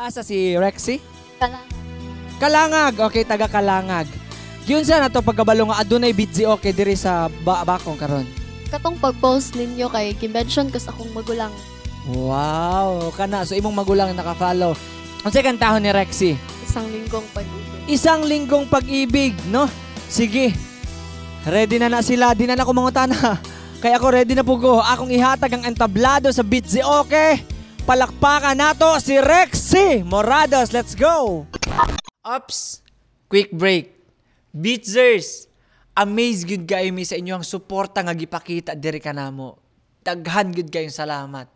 Taga-asa si Rexy? Kalangag. Kalangag. Okay, taga Kalangag. Yun sa nato pagkabalo nga adunay bitsi okay diri sa bakong karon. Katong pag-post ninyo kay convention kas akong magulang. Wow, kana so imong magulang naka-follow. Unsay kantahon ni Rexy? Isang linggong pag-ibig. Isang linggong pag-ibig, no? Sige. Ready na sila, di na ko mangutana. Kaya ako ready na po ko. Akong ihatag ang entablado sa bitsi okay. Palakpakan nato si Rexy Morados. Let's go! Ups! Quick break. Beatzers! Amaze good kayo mi sa inyong suporta nga gipakita diri kanamo. Daghan good kayong salamat.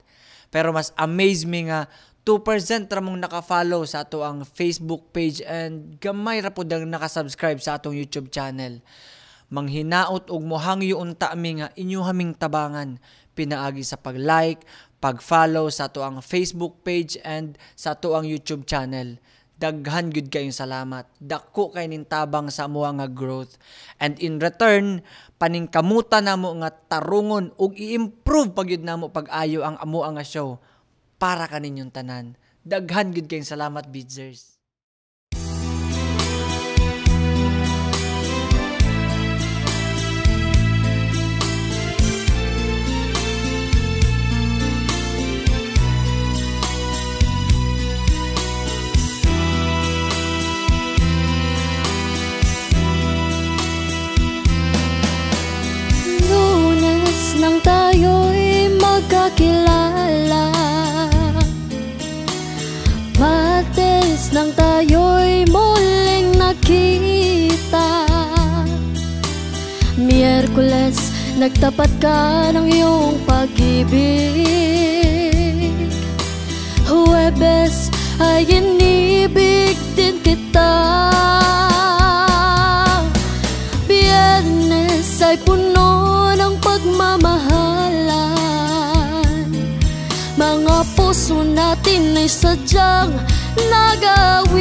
Pero mas amaze mi nga 2% ra mong naka-follow sa ato ang Facebook page and gamay ra pud ang naka-subscribe sa atong YouTube channel. Manghinaot og mohangyo unta mi nga inyo haming tabangan pinaagi sa pag-like, pag-follow sa ato ang Facebook page and sa ato ang YouTube channel. Daghan gud kayong salamat. Dako kay nintabang sa amuha nga growth. And in return, paningkamuta namo nga tarungon ug i-improve pagyud namo pag-ayo ang amuha nga show para kaninyong tanan. Daghan gud kayong salamat, Beatzers. Nang tayo'y magkakilala, Martes nang tayo'y muling nakita, Miyerkules nagtapat ka ng iyong pag-ibig, Huwebes ay inibig din kita, Biyernes ay puno ng pagmamahalan, mga puso natin ay sadyang nagawitan.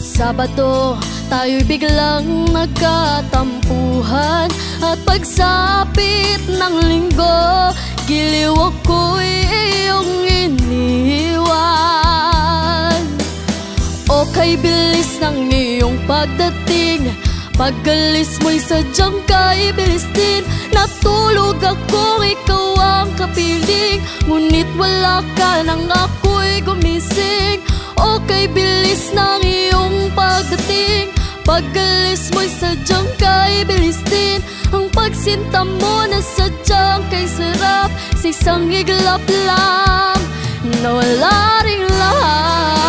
Sabado, tayo'y biglang nagkatampuhan, at pagsapit ng linggo, giliw ako'y iyong iniwan. O kay bilis ng iyong pagdating, pag-alis mo'y sadyang kaibilis din. Natulog akong ikaw ang kapiling, ngunit wala ka nang ako'y gumising. O kay bilis ng iyong pagdating, pag-alis mo'y sadyang kaibilis din. Ang pagsinta mo na sadyang kay sarap, sa isang iglap lang na wala ring lahat.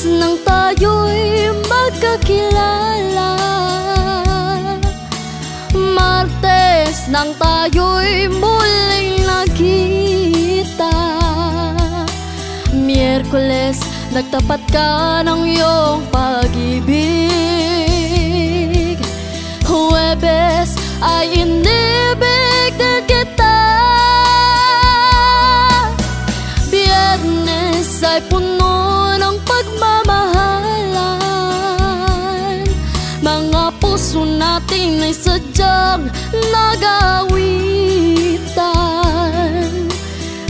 Nang tayo'y magkakilala, Martes nang tayo'y muling nakita, Miyerkules nagtapat ka ng iyong pag-ibig, Huwebes ay inibig din kita, Biyernes ay puno ng pagmamahalan, mga puso natin ay sadyang nagawitan.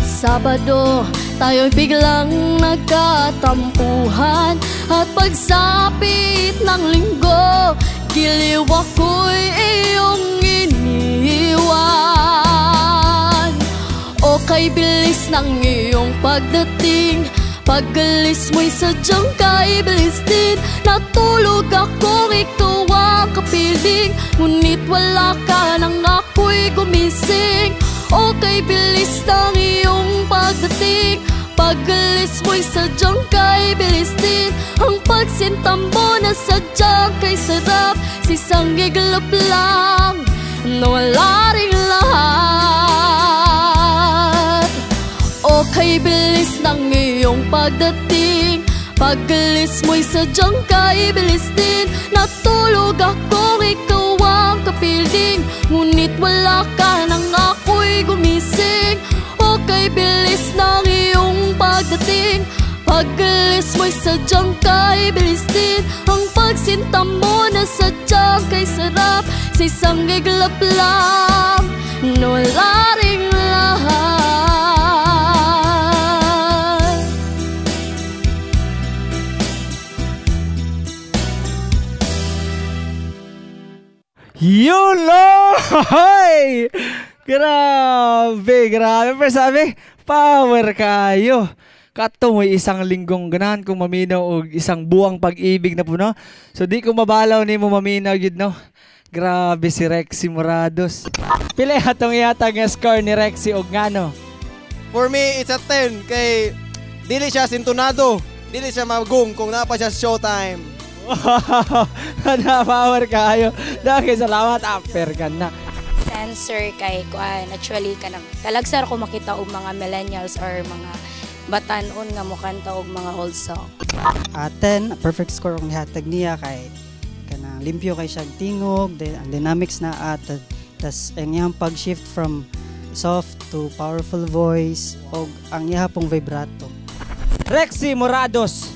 Sabado, tayo'y biglang nagkatampuhan, at pagsapit ng linggo, giliw ako'y iyong iniwan. O kay bilis ng iyong pagdating, pag-alis mo'y sadyang kaibilis din. Natulog akong ikaw ang kapiling, ngunit wala ka nang ako'y gumising. O kay bilis ng iyong pagdating, pag-alis mo'y sadyang kaibilis din. Ang pagsinta mo na sadyang kay sarap, sa isang iglap lang na wala ring lahat. O kay bilis ng iyong pagdating, pag-alis mo'y sadyang kaibilis din. Natulog akong ikaw ang kapiling, ngunit wala ka nang ako'y gumising. O kay bilis ng iyong pagdating, Pag-alis mo'y sadyang kay bilis din. Ang pagsinta mo na sadyang kay sarap. Sa isang iglap lang, wala ring lahat. Yun lang! Hoy! Grabe. Pero sabi, power kayo. Kato mo'y isang linggong ganahan kung maminaw o isang buwang pag-ibig na po, no? So di ko mabalaw ni mo maminaw yun, no? Grabe si Rexy Morados. Pila atong ihatag nga score ni Rexy og ngano? For me, it's a 10 kay dili siya sintonado. Dili siya magong kung napa siya showtime. Wow! Na-power kayo. Dahil salamat, upper ka na. Answer kay kuan actually kanang talagsar ko makita og mga millennials or mga batanon nga mokanta og mga old song. 10, perfect score ang hatag niya kay kanang limpyo kay siyang tingog, ang dynamics na atad. Tas ang iyang pag-shift from soft to powerful voice og ang iya pong vibrato. Rexy Morados,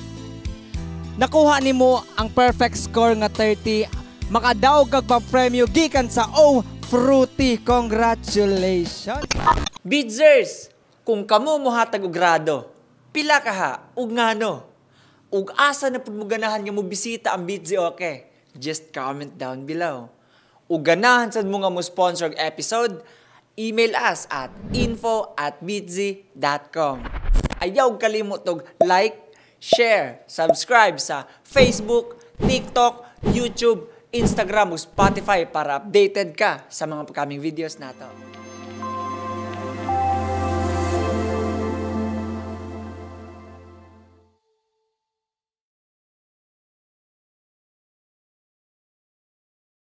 nakuha nimo ang perfect score nga 30. Makadaog kag pa-premyo gikan sa O Fruity. Congratulations! Bidzers, kung kamo mohatag og grado, pila ka ha ug ngano? Ug asa na pud mo ganahan nga mo bisita ang Bitzy Okay? Just comment down below. Ug ganahan sad mo nga mo sponsor og episode, email us at info@bitzy.com. Ayaw kalimot og like, share, subscribe sa Facebook, TikTok, YouTube, Instagram o Spotify para updated ka sa mga upcoming videos nato.